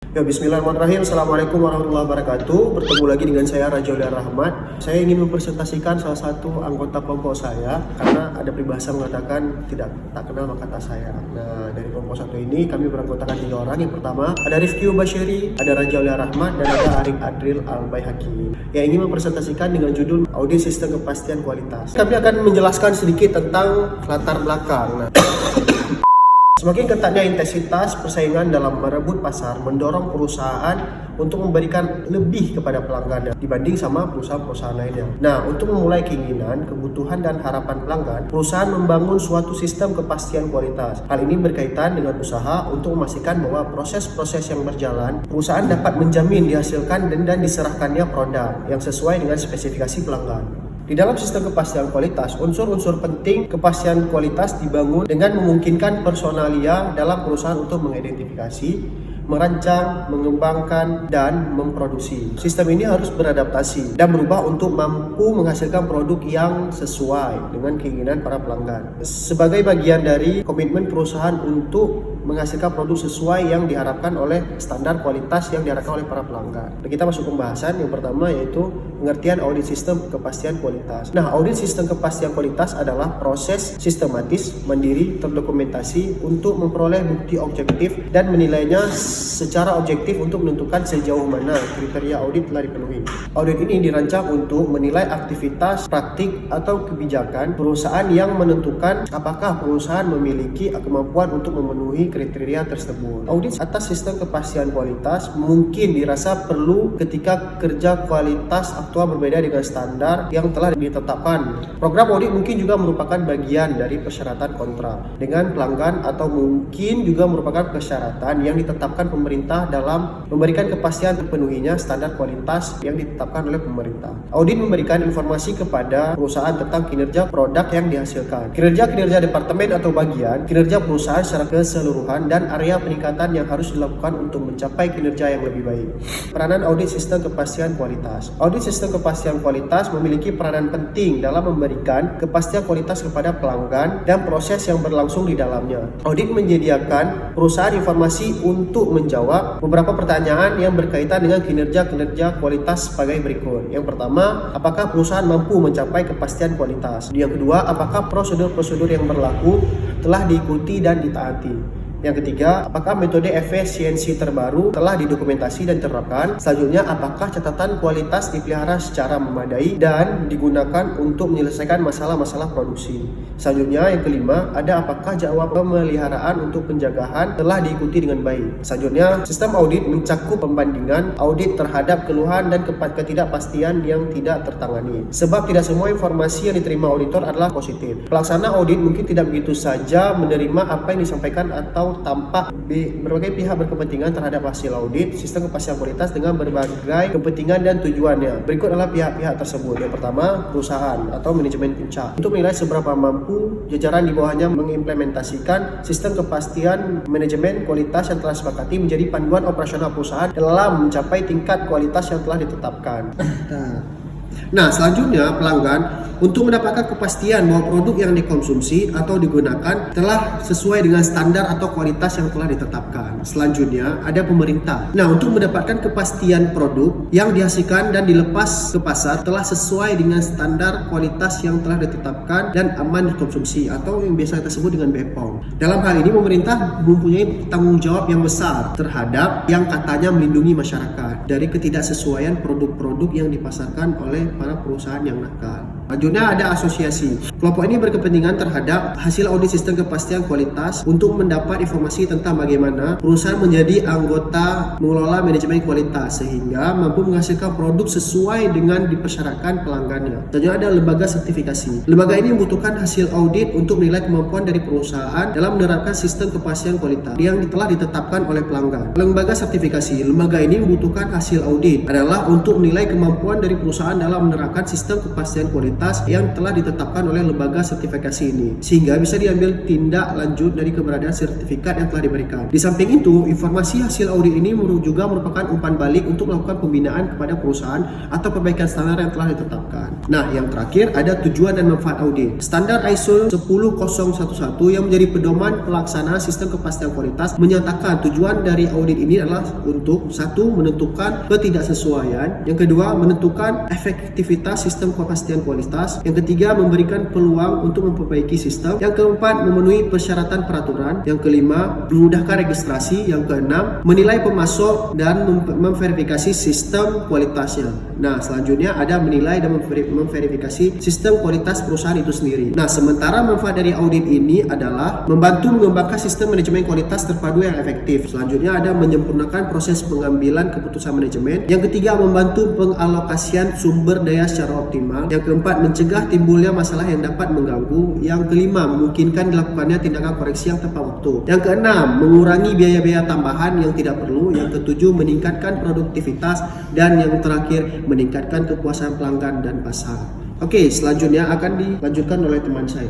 Ya, bismillahirrahmanirrahim. Assalamualaikum warahmatullahi wabarakatuh. Bertemu lagi dengan saya Rajauliar Rahmat. Saya ingin mempresentasikan salah satu anggota kelompok saya karena ada peribahasa mengatakan tak kenal maka tak sayang. Nah, dari kelompok satu ini kami beranggotakan 3 orang. Yang pertama ada Rifki Bashiri, ada Rajauliar Rahmat, dan ada Arik Adril Al-Baihaqi yang ingin mempresentasikan dengan judul Audit Sistem Kepastian Kualitas. Kami akan menjelaskan sedikit tentang latar belakang. Semakin ketatnya intensitas persaingan dalam merebut pasar mendorong perusahaan untuk memberikan lebih kepada pelanggan dibanding sama perusahaan-perusahaan lainnya. Nah, untuk memulai keinginan, kebutuhan, dan harapan pelanggan, perusahaan membangun suatu sistem kepastian kualitas. Hal ini berkaitan dengan usaha untuk memastikan bahwa proses-proses yang berjalan, perusahaan dapat menjamin dihasilkan dan diserahkannya produk yang sesuai dengan spesifikasi pelanggan. Di dalam sistem kepastian kualitas, unsur-unsur penting kepastian kualitas dibangun dengan memungkinkan personalia dalam perusahaan untuk mengidentifikasi, merancang, mengembangkan, dan memproduksi. Sistem ini harus beradaptasi dan berubah untuk mampu menghasilkan produk yang sesuai dengan keinginan para pelanggan. Sebagai bagian dari komitmen perusahaan untuk menghasilkan produk sesuai yang diharapkan oleh standar kualitas yang diharapkan oleh para pelanggan. Dan kita masuk pembahasan yang pertama, yaitu pengertian audit sistem kepastian kualitas. Nah, audit sistem kepastian kualitas adalah proses sistematis, mandiri, terdokumentasi untuk memperoleh bukti objektif dan menilainya secara objektif untuk menentukan sejauh mana kriteria audit telah dipenuhi. Audit ini dirancang untuk menilai aktivitas, praktik, atau kebijakan perusahaan yang menentukan apakah perusahaan memiliki kemampuan untuk memenuhi kriteria tersebut. Audit atas sistem kepastian kualitas mungkin dirasa perlu ketika kerja kualitas aktual berbeda dengan standar yang telah ditetapkan. Program audit mungkin juga merupakan bagian dari persyaratan kontrak dengan pelanggan atau mungkin juga merupakan persyaratan yang ditetapkan pemerintah dalam memberikan kepastian terpenuhinya standar kualitas yang ditetapkan oleh pemerintah. Audit memberikan informasi kepada perusahaan tentang kinerja produk yang dihasilkan, kinerja departemen atau bagian, kinerja perusahaan secara keseluruhan, dan area peningkatan yang harus dilakukan untuk mencapai kinerja yang lebih baik. Peranan audit sistem kepastian kualitas. Audit sistem kepastian kualitas memiliki peranan penting dalam memberikan kepastian kualitas kepada pelanggan dan proses yang berlangsung di dalamnya. Audit menyediakan perusahaan informasi untuk menjawab beberapa pertanyaan yang berkaitan dengan kinerja kualitas sebagai berikut. Yang pertama, apakah perusahaan mampu mencapai kepastian kualitas? Yang kedua, apakah prosedur-prosedur yang berlaku telah diikuti dan ditaati? Yang ketiga, apakah metode efisiensi terbaru telah didokumentasi dan diterapkan? Selanjutnya, apakah catatan kualitas dipelihara secara memadai dan digunakan untuk menyelesaikan masalah-masalah produksi? Selanjutnya, yang kelima, apakah jadwal pemeliharaan untuk penjagaan telah diikuti dengan baik? Selanjutnya, sistem audit mencakup pembandingan audit terhadap keluhan dan ketidakpastian yang tidak tertangani. Sebab tidak semua informasi yang diterima auditor adalah positif. Pelaksana audit mungkin tidak begitu saja menerima apa yang disampaikan atau tampak berbagai pihak berkepentingan terhadap hasil audit sistem kepastian kualitas dengan berbagai kepentingan dan tujuannya. Berikut adalah pihak-pihak tersebut. Yang pertama, perusahaan atau manajemen puncak untuk menilai seberapa mampu jajaran di bawahnya mengimplementasikan sistem kepastian manajemen kualitas yang telah disepakati menjadi panduan operasional perusahaan dalam mencapai tingkat kualitas yang telah ditetapkan. Nah, selanjutnya pelanggan untuk mendapatkan kepastian bahwa produk yang dikonsumsi atau digunakan telah sesuai dengan standar atau kualitas yang telah ditetapkan. Selanjutnya ada pemerintah. Nah, untuk mendapatkan kepastian produk yang dihasilkan dan dilepas ke pasar telah sesuai dengan standar kualitas yang telah ditetapkan dan aman dikonsumsi atau yang biasa kita sebut dengan BPOM. Dalam hal ini pemerintah mempunyai tanggung jawab yang besar terhadap yang katanya melindungi masyarakat dari ketidaksesuaian produk-produk yang dipasarkan oleh para perusahaan yang nakal. Selanjutnya ada asosiasi. Kelompok ini berkepentingan terhadap hasil audit sistem kepastian kualitas untuk mendapat informasi tentang bagaimana perusahaan menjadi anggota mengelola manajemen kualitas sehingga mampu menghasilkan produk sesuai dengan dipersyaratkan pelanggannya. Selanjutnya ada lembaga sertifikasi. Lembaga ini membutuhkan hasil audit untuk menilai kemampuan dari perusahaan dalam menerapkan sistem kepastian kualitas yang telah ditetapkan oleh pelanggan. Lembaga sertifikasi. Lembaga ini membutuhkan hasil audit adalah untuk menilai kemampuan dari perusahaan dalam menerapkan sistem kepastian kualitas kualitas yang telah ditetapkan oleh lembaga sertifikasi ini, sehingga bisa diambil tindak lanjut dari keberadaan sertifikat yang telah diberikan. Di samping itu, informasi hasil audit ini juga merupakan umpan balik untuk melakukan pembinaan kepada perusahaan atau perbaikan standar yang telah ditetapkan. Nah, yang terakhir ada tujuan dan manfaat audit. Standar ISO 10011 yang menjadi pedoman pelaksanaan sistem kepastian kualitas menyatakan tujuan dari audit ini adalah untuk satu, menentukan ketidaksesuaian, yang kedua, menentukan efektivitas sistem kepastian kualitas, yang ketiga, memberikan peluang untuk memperbaiki sistem, yang keempat, memenuhi persyaratan peraturan, yang kelima, memudahkan registrasi, yang keenam, menilai pemasok dan memverifikasi sistem kualitasnya. Nah, selanjutnya ada menilai dan memverifikasi sistem kualitas perusahaan itu sendiri. Nah, sementara manfaat dari audit ini adalah membantu mengembangkan sistem manajemen kualitas terpadu yang efektif. Selanjutnya ada menyempurnakan proses pengambilan keputusan manajemen. Yang ketiga, membantu pengalokasian sumber daya secara optimal. Yang keempat, mencegah timbulnya masalah yang dapat mengganggu. Yang kelima, memungkinkan dilakukannya tindakan koreksi yang tepat waktu. Yang keenam, mengurangi biaya-biaya tambahan yang tidak perlu. Yang ketujuh, meningkatkan produktivitas. Dan yang terakhir, meningkatkan kepuasan pelanggan dan pasar. Oke, selanjutnya akan dilanjutkan oleh teman saya.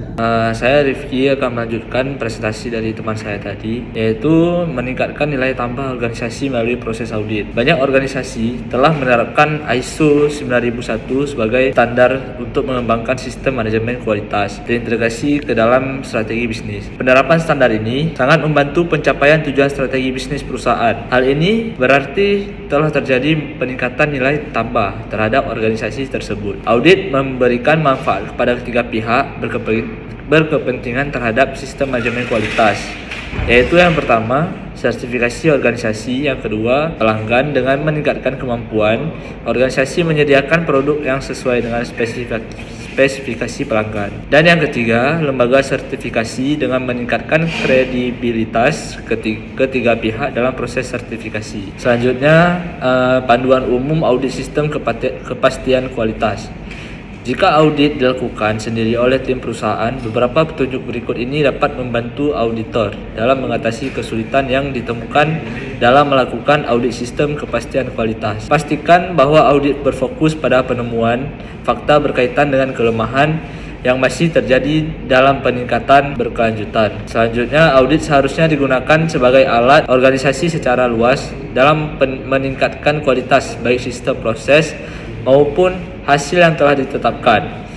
Saya Rifki akan melanjutkan presentasi dari teman saya tadi, yaitu meningkatkan nilai tambah organisasi melalui proses audit. Banyak organisasi telah menerapkan ISO 9001 sebagai standar untuk mengembangkan sistem manajemen kualitas terintegrasi ke dalam strategi bisnis. Penerapan standar ini sangat membantu pencapaian tujuan strategi bisnis perusahaan. Hal ini berarti telah terjadi peningkatan nilai tambah terhadap organisasi tersebut. Audit memberikan manfaat kepada ketiga pihak berkepentingan terhadap sistem manajemen kualitas, yaitu yang pertama, sertifikasi organisasi, yang kedua, pelanggan dengan meningkatkan kemampuan organisasi menyediakan produk yang sesuai dengan spesifikasi pelanggan, dan yang ketiga, lembaga sertifikasi dengan meningkatkan kredibilitas ketiga pihak dalam proses sertifikasi. Selanjutnya, panduan umum audit sistem kepastian kualitas. Jika audit dilakukan sendiri oleh tim perusahaan, beberapa petunjuk berikut ini dapat membantu auditor dalam mengatasi kesulitan yang ditemukan dalam melakukan audit sistem kepastian kualitas. Pastikan bahwa audit berfokus pada penemuan fakta berkaitan dengan kelemahan yang masih terjadi dalam peningkatan berkelanjutan. Selanjutnya, audit seharusnya digunakan sebagai alat organisasi secara luas dalam meningkatkan kualitas baik sistem proses maupun hasil yang telah ditetapkan.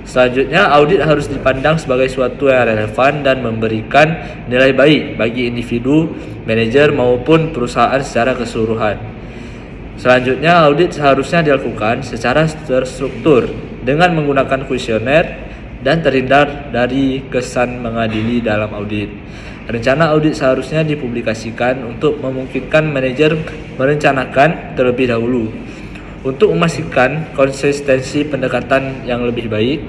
Selanjutnya, audit harus dipandang sebagai suatu yang relevan dan memberikan nilai baik bagi individu, manajer maupun perusahaan secara keseluruhan. Selanjutnya, audit seharusnya dilakukan secara terstruktur dengan menggunakan kuesioner dan terhindar dari kesan mengadili dalam audit. Rencana audit seharusnya dipublikasikan untuk memungkinkan manajer merencanakan terlebih dahulu. Untuk memastikan konsistensi pendekatan yang lebih baik,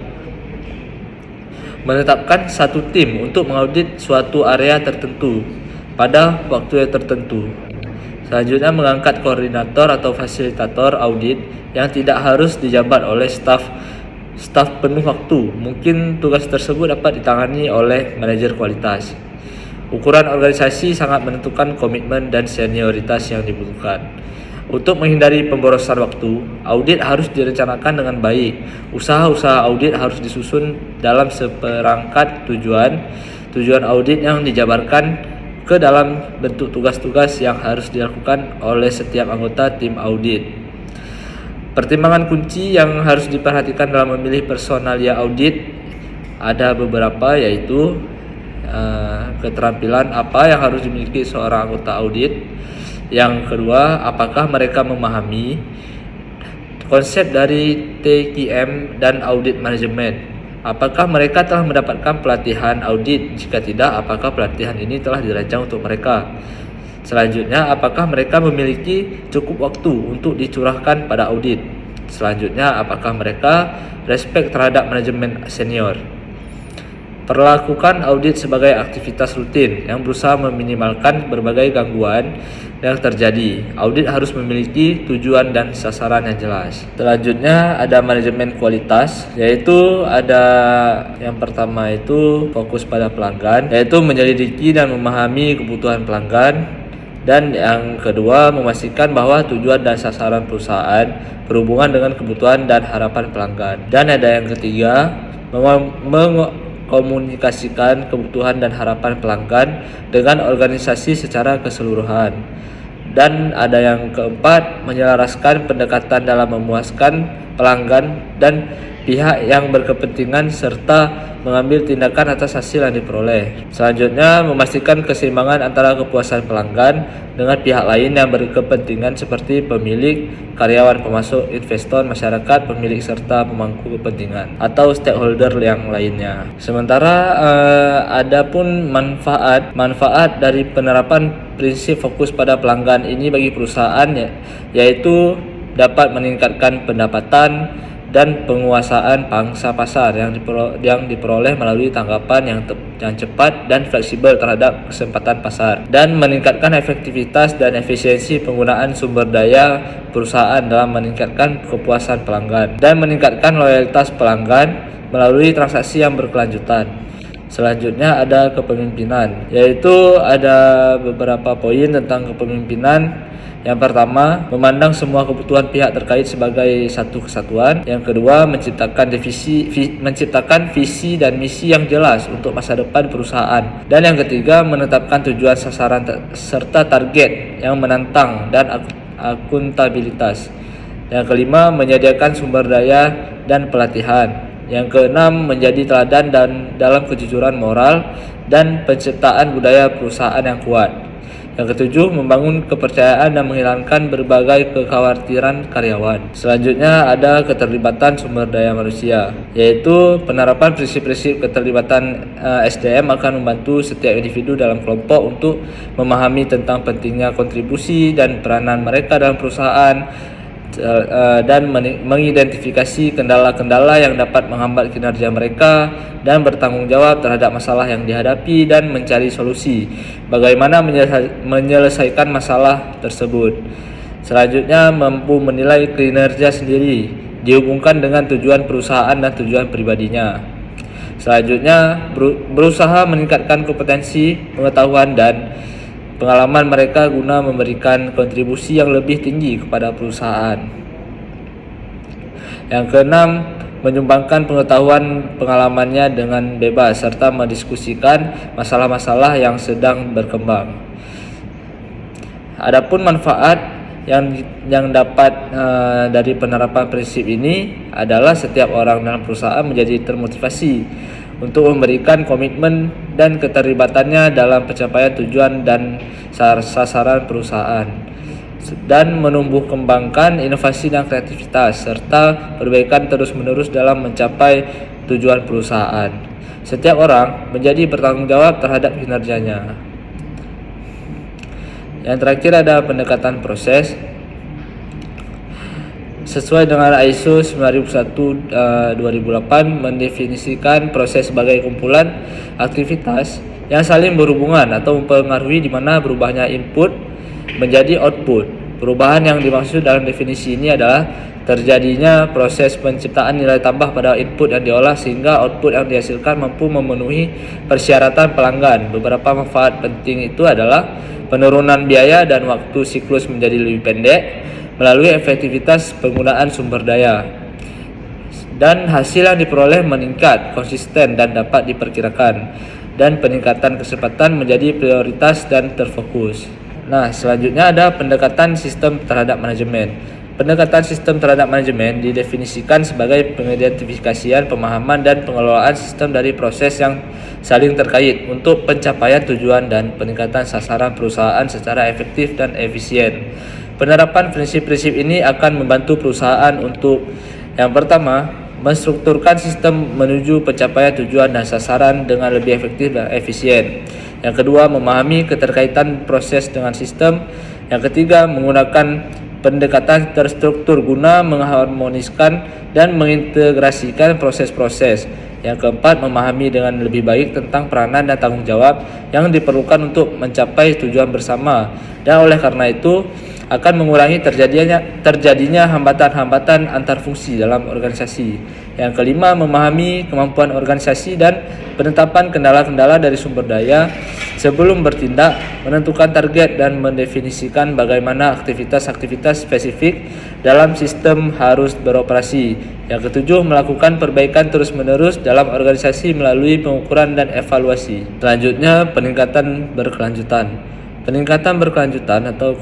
menetapkan satu tim untuk mengaudit suatu area tertentu pada waktu yang tertentu. Selanjutnya, mengangkat koordinator atau fasilitator audit yang tidak harus dijabat oleh staf penuh waktu. Mungkin tugas tersebut dapat ditangani oleh manajer kualitas. Ukuran organisasi sangat menentukan komitmen dan senioritas yang dibutuhkan. Untuk menghindari pemborosan waktu, audit harus direncanakan dengan baik. Usaha-usaha audit harus disusun dalam seperangkat tujuan audit yang dijabarkan ke dalam bentuk tugas-tugas yang harus dilakukan oleh setiap anggota tim audit. Pertimbangan kunci yang harus diperhatikan dalam memilih personalia audit ada beberapa, yaitu keterampilan apa yang harus dimiliki seorang anggota audit. Yang kedua, apakah mereka memahami konsep dari TQM dan audit manajemen? Apakah mereka telah mendapatkan pelatihan audit? Jika tidak, apakah pelatihan ini telah dirancang untuk mereka? Selanjutnya, apakah mereka memiliki cukup waktu untuk dicurahkan pada audit? Selanjutnya, apakah mereka respek terhadap manajemen senior? Perlakukan audit sebagai aktivitas rutin yang berusaha meminimalkan berbagai gangguan yang terjadi. Audit harus memiliki tujuan dan sasaran yang jelas. Selanjutnya ada manajemen kualitas, yaitu ada yang pertama itu fokus pada pelanggan, yaitu menyelidiki dan memahami kebutuhan pelanggan Dan yang kedua, memastikan bahwa tujuan dan sasaran perusahaan berhubungan dengan kebutuhan dan harapan pelanggan. Dan ada yang ketiga, mengkomunikasikan kebutuhan dan harapan pelanggan dengan organisasi secara keseluruhan. Dan ada yang keempat, menyelaraskan pendekatan dalam memuaskan pelanggan dan pihak yang berkepentingan serta mengambil tindakan atas hasil yang diperoleh. Selanjutnya, memastikan keseimbangan antara kepuasan pelanggan dengan pihak lain yang berkepentingan seperti pemilik, karyawan, pemasok, investor, masyarakat, pemilik serta pemangku kepentingan atau stakeholder yang lainnya. Sementara ada pun manfaat dari penerapan prinsip fokus pada pelanggan ini bagi perusahaan, yaitu dapat meningkatkan pendapatan dan penguasaan pangsa pasar yang diperoleh melalui tanggapan yang cepat dan fleksibel terhadap kesempatan pasar, dan meningkatkan efektivitas dan efisiensi penggunaan sumber daya perusahaan dalam meningkatkan kepuasan pelanggan dan meningkatkan loyalitas pelanggan melalui transaksi yang berkelanjutan. Selanjutnya ada kepemimpinan, yaitu ada beberapa poin tentang kepemimpinan. Yang pertama, memandang semua kebutuhan pihak terkait sebagai satu kesatuan. Yang kedua, menciptakan visi dan misi yang jelas untuk masa depan perusahaan. Dan yang ketiga, menetapkan tujuan, sasaran serta target yang menantang dan akuntabilitas. Yang kelima, menyediakan sumber daya dan pelatihan. Yang keenam, menjadi teladan dan dalam kejujuran moral dan penciptaan budaya perusahaan yang kuat. Yang ketujuh, membangun kepercayaan dan menghilangkan berbagai kekhawatiran karyawan. Selanjutnya ada keterlibatan sumber daya manusia, yaitu penerapan prinsip-prinsip keterlibatan SDM akan membantu setiap individu dalam kelompok untuk memahami tentang pentingnya kontribusi dan peranan mereka dalam perusahaan, dan mengidentifikasi kendala-kendala yang dapat menghambat kinerja mereka dan bertanggung jawab terhadap masalah yang dihadapi dan mencari solusi bagaimana menyelesaikan masalah tersebut. Selanjutnya, mampu menilai kinerja sendiri dihubungkan dengan tujuan perusahaan dan tujuan pribadinya. Selanjutnya, berusaha meningkatkan kompetensi, pengetahuan dan pengalaman mereka guna memberikan kontribusi yang lebih tinggi kepada perusahaan. Yang keenam, menyumbangkan pengalamannya dengan bebas serta mendiskusikan masalah-masalah yang sedang berkembang. Adapun manfaat yang dapat dari penerapan prinsip ini adalah setiap orang dalam perusahaan menjadi termotivasi untuk memberikan komitmen dan keterlibatannya dalam pencapaian tujuan dan sasaran perusahaan, dan menumbuh kembangkan inovasi dan kreativitas serta perbaikan terus-menerus dalam mencapai tujuan perusahaan. Setiap orang menjadi bertanggung jawab terhadap kinerjanya. Yang terakhir ada pendekatan proses. Sesuai dengan ISO 9001/2008 mendefinisikan proses sebagai kumpulan aktivitas yang saling berhubungan atau mempengaruhi di mana berubahnya input menjadi output. Perubahan yang dimaksud dalam definisi ini adalah terjadinya proses penciptaan nilai tambah pada input yang diolah sehingga output yang dihasilkan mampu memenuhi persyaratan pelanggan. Beberapa manfaat penting itu adalah penurunan biaya dan waktu siklus menjadi lebih pendek melalui efektivitas penggunaan sumber daya, dan hasil yang diperoleh meningkat, konsisten dan dapat diperkirakan, dan peningkatan kecepatan menjadi prioritas dan terfokus. Nah, selanjutnya ada pendekatan sistem terhadap manajemen. Pendekatan sistem terhadap manajemen didefinisikan sebagai pengidentifikasian, pemahaman dan pengelolaan sistem dari proses yang saling terkait untuk pencapaian tujuan dan peningkatan sasaran perusahaan secara efektif dan efisien. Penerapan prinsip-prinsip ini akan membantu perusahaan untuk yang pertama, menstrukturkan sistem menuju pencapaian tujuan dan sasaran dengan lebih efektif dan efisien. Yang kedua, memahami keterkaitan proses dengan sistem. Yang ketiga, menggunakan pendekatan terstruktur guna mengharmoniskan dan mengintegrasikan proses-proses. Yang keempat, memahami dengan lebih baik tentang peranan dan tanggung jawab yang diperlukan untuk mencapai tujuan bersama, dan oleh karena itu akan mengurangi terjadinya hambatan-hambatan antar fungsi dalam organisasi. Yang kelima, memahami kemampuan organisasi dan penetapan kendala-kendala dari sumber daya sebelum bertindak, menentukan target dan mendefinisikan bagaimana aktivitas-aktivitas spesifik dalam sistem harus beroperasi. Yang ketujuh, melakukan perbaikan terus-menerus dalam organisasi melalui pengukuran dan evaluasi. Selanjutnya, peningkatan berkelanjutan. Peningkatan berkelanjutan atau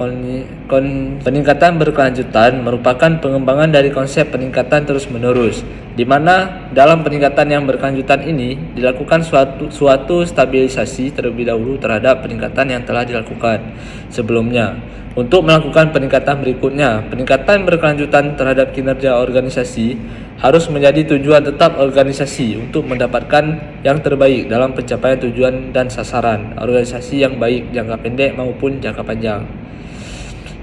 peningkatan berkelanjutan merupakan pengembangan dari konsep peningkatan terus-menerus, di mana dalam peningkatan yang berkelanjutan ini dilakukan suatu stabilisasi terlebih dahulu terhadap peningkatan yang telah dilakukan sebelumnya. Untuk melakukan peningkatan berikutnya, peningkatan berkelanjutan terhadap kinerja organisasi harus menjadi tujuan tetap organisasi untuk mendapatkan yang terbaik dalam pencapaian tujuan dan sasaran organisasi yang baik jangka pendek maupun jangka panjang.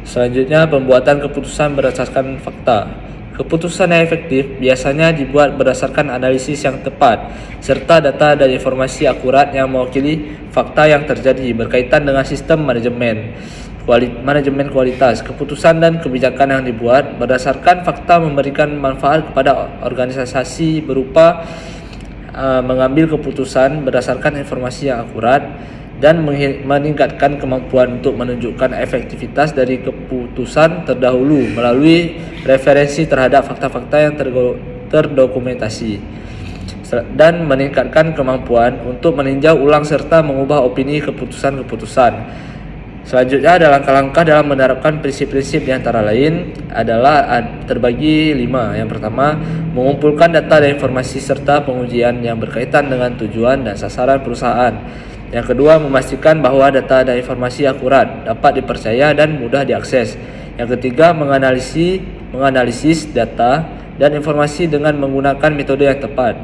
Selanjutnya, pembuatan keputusan berdasarkan fakta. Keputusan yang efektif biasanya dibuat berdasarkan analisis yang tepat serta data dan informasi akurat yang mewakili fakta yang terjadi berkaitan dengan sistem manajemen kualitas. Keputusan dan kebijakan yang dibuat berdasarkan fakta memberikan manfaat kepada organisasi berupa mengambil keputusan berdasarkan informasi yang akurat dan meningkatkan kemampuan untuk menunjukkan efektivitas dari keputusan terdahulu melalui referensi terhadap fakta-fakta yang terdokumentasi dan meningkatkan kemampuan untuk meninjau ulang serta mengubah opini keputusan-keputusan. Selanjutnya ada langkah-langkah dalam menerapkan prinsip-prinsip di antara lain adalah terbagi 5. Yang pertama, mengumpulkan data dan informasi serta pengujian yang berkaitan dengan tujuan dan sasaran perusahaan. Yang kedua, memastikan bahwa data dan informasi akurat, dapat dipercaya dan mudah diakses. Yang ketiga, menganalisis data dan informasi dengan menggunakan metode yang tepat.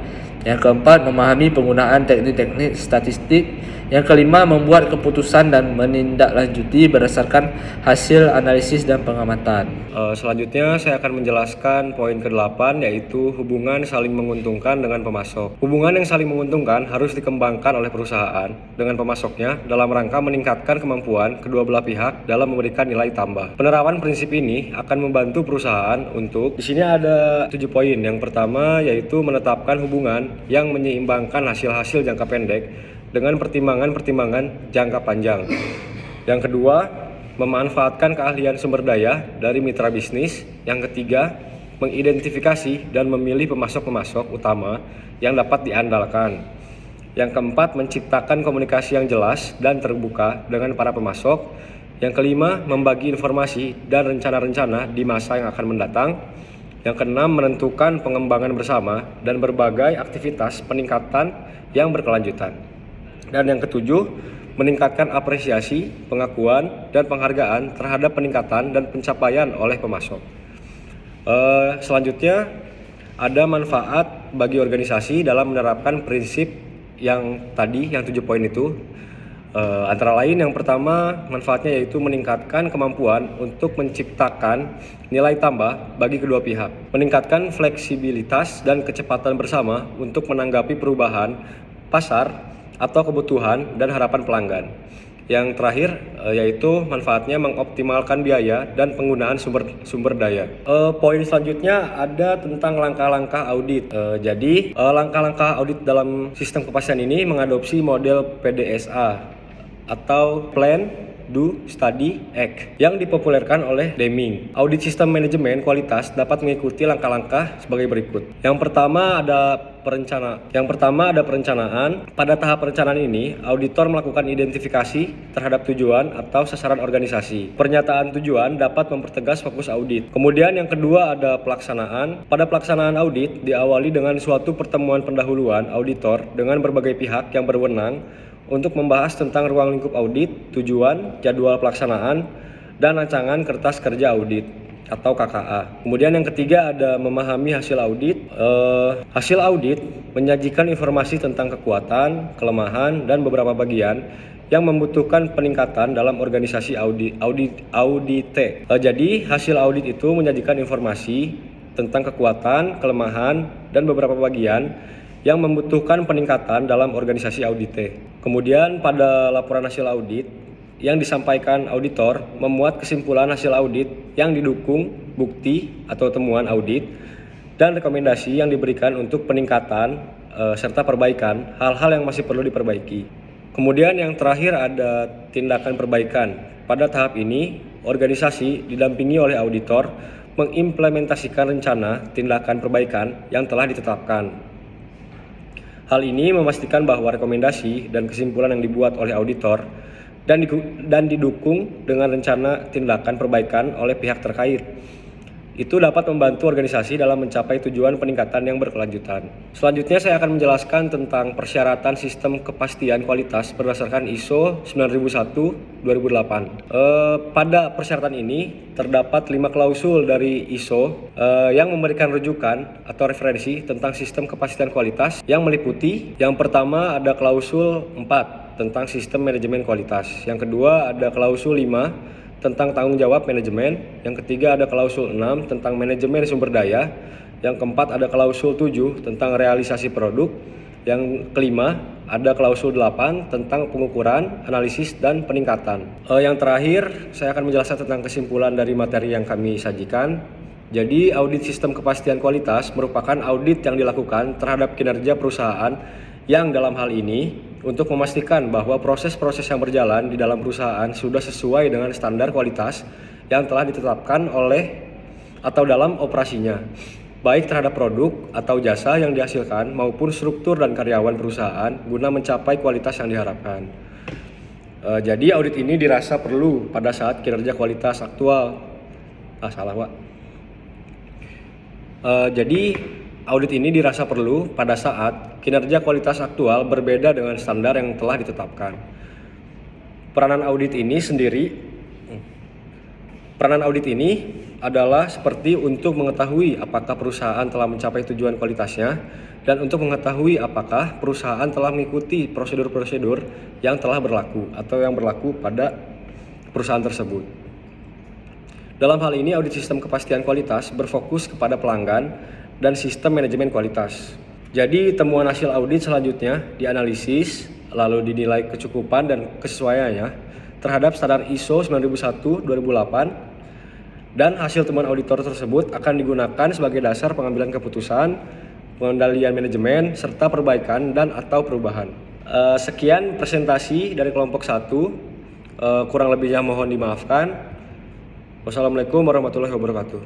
Yang keempat, memahami penggunaan teknik-teknik statistik. Yang kelima, membuat keputusan dan menindaklanjuti berdasarkan hasil analisis dan pengamatan. Selanjutnya saya akan menjelaskan poin ke-8, yaitu hubungan saling menguntungkan dengan pemasok. Hubungan yang saling menguntungkan harus dikembangkan oleh perusahaan dengan pemasoknya dalam rangka meningkatkan kemampuan kedua belah pihak dalam memberikan nilai tambah. Penerapan prinsip ini akan membantu perusahaan untuk, di sini ada 7 poin. Yang pertama yaitu menetapkan hubungan yang menyeimbangkan hasil-hasil jangka pendek dengan pertimbangan-pertimbangan jangka panjang. Yang kedua, memanfaatkan keahlian sumber daya dari mitra bisnis. Yang ketiga, mengidentifikasi dan memilih pemasok-pemasok utama yang dapat diandalkan. Yang keempat, menciptakan komunikasi yang jelas dan terbuka dengan para pemasok. Yang kelima, membagi informasi dan rencana-rencana di masa yang akan mendatang. Yang keenam, menentukan pengembangan bersama dan berbagai aktivitas peningkatan yang berkelanjutan. Dan yang ketujuh, meningkatkan apresiasi, pengakuan, dan penghargaan terhadap peningkatan dan pencapaian oleh pemasok. Selanjutnya, ada manfaat bagi organisasi dalam menerapkan prinsip yang tadi, yang 7 poin itu. Antara lain, yang pertama, manfaatnya yaitu meningkatkan kemampuan untuk menciptakan nilai tambah bagi kedua pihak, meningkatkan fleksibilitas dan kecepatan bersama untuk menanggapi perubahan pasar atau kebutuhan dan harapan pelanggan. Yang terakhir yaitu manfaatnya mengoptimalkan biaya dan penggunaan sumber daya. Poin selanjutnya ada tentang langkah-langkah audit. Jadi langkah-langkah audit dalam sistem kepastian ini mengadopsi model PDSA atau Plan, Do, Study, Act yang dipopulerkan oleh Deming. Audit sistem manajemen kualitas dapat mengikuti langkah-langkah sebagai berikut. Yang pertama ada perencanaan. Pada tahap perencanaan ini, auditor melakukan identifikasi terhadap tujuan atau sasaran organisasi. Pernyataan tujuan dapat mempertegas fokus audit. Kemudian yang kedua ada pelaksanaan. Pada pelaksanaan audit diawali dengan suatu pertemuan pendahuluan auditor dengan berbagai pihak yang berwenang untuk membahas tentang ruang lingkup audit, tujuan, jadwal pelaksanaan, dan rancangan kertas kerja audit atau KKA. Kemudian yang ketiga ada memahami hasil audit. Hasil audit menyajikan informasi tentang kekuatan, kelemahan, dan beberapa bagian yang membutuhkan peningkatan dalam organisasi audite. Jadi hasil audit itu menyajikan informasi tentang kekuatan, kelemahan, dan beberapa bagian yang membutuhkan peningkatan dalam organisasi audite. Kemudian pada laporan hasil audit yang disampaikan auditor memuat kesimpulan hasil audit yang didukung bukti atau temuan audit dan rekomendasi yang diberikan untuk peningkatan serta perbaikan hal-hal yang masih perlu diperbaiki. Kemudian yang terakhir ada tindakan perbaikan. Pada tahap ini, organisasi didampingi oleh auditor mengimplementasikan rencana tindakan perbaikan yang telah ditetapkan. Hal ini memastikan bahwa rekomendasi dan kesimpulan yang dibuat oleh auditor dan didukung dengan rencana tindakan perbaikan oleh pihak terkait. Itu dapat membantu organisasi dalam mencapai tujuan peningkatan yang berkelanjutan. Selanjutnya saya akan menjelaskan tentang persyaratan sistem kepastian kualitas berdasarkan ISO 9001-2008. Pada persyaratan ini terdapat 5 klausul dari ISO yang memberikan rujukan atau referensi tentang sistem kepastian kualitas yang meliputi yang pertama ada klausul 4 tentang sistem manajemen kualitas. Yang kedua ada klausul 5 tentang tanggung jawab manajemen, yang ketiga ada klausul 6 tentang manajemen sumber daya, yang keempat ada klausul 7 tentang realisasi produk, yang kelima ada klausul 8 tentang pengukuran, analisis, dan peningkatan. Yang terakhir saya akan menjelaskan tentang kesimpulan dari materi yang kami sajikan. Jadi audit sistem kepastian kualitas merupakan audit yang dilakukan terhadap kinerja perusahaan yang dalam hal ini untuk memastikan bahwa proses-proses yang berjalan di dalam perusahaan sudah sesuai dengan standar kualitas yang telah ditetapkan oleh atau dalam operasinya, baik terhadap produk atau jasa yang dihasilkan maupun struktur dan karyawan perusahaan guna mencapai kualitas yang diharapkan. Jadi audit ini dirasa perlu pada saat kinerja kualitas aktual. Jadi audit ini dirasa perlu pada saat kinerja kualitas aktual berbeda dengan standar yang telah ditetapkan. Peranan audit ini adalah seperti untuk mengetahui apakah perusahaan telah mencapai tujuan kualitasnya dan untuk mengetahui apakah perusahaan telah mengikuti prosedur-prosedur yang telah berlaku atau yang berlaku pada perusahaan tersebut. Dalam hal ini audit sistem kepastian kualitas berfokus kepada pelanggan dan sistem manajemen kualitas. Jadi temuan hasil audit selanjutnya dianalisis lalu dinilai kecukupan dan kesesuaiannya terhadap standar ISO 9001-2008 dan hasil temuan auditor tersebut akan digunakan sebagai dasar pengambilan keputusan, pengendalian manajemen serta perbaikan dan atau perubahan. Sekian presentasi dari kelompok 1. Kurang lebihnya mohon dimaafkan. Wassalamualaikum warahmatullahi wabarakatuh.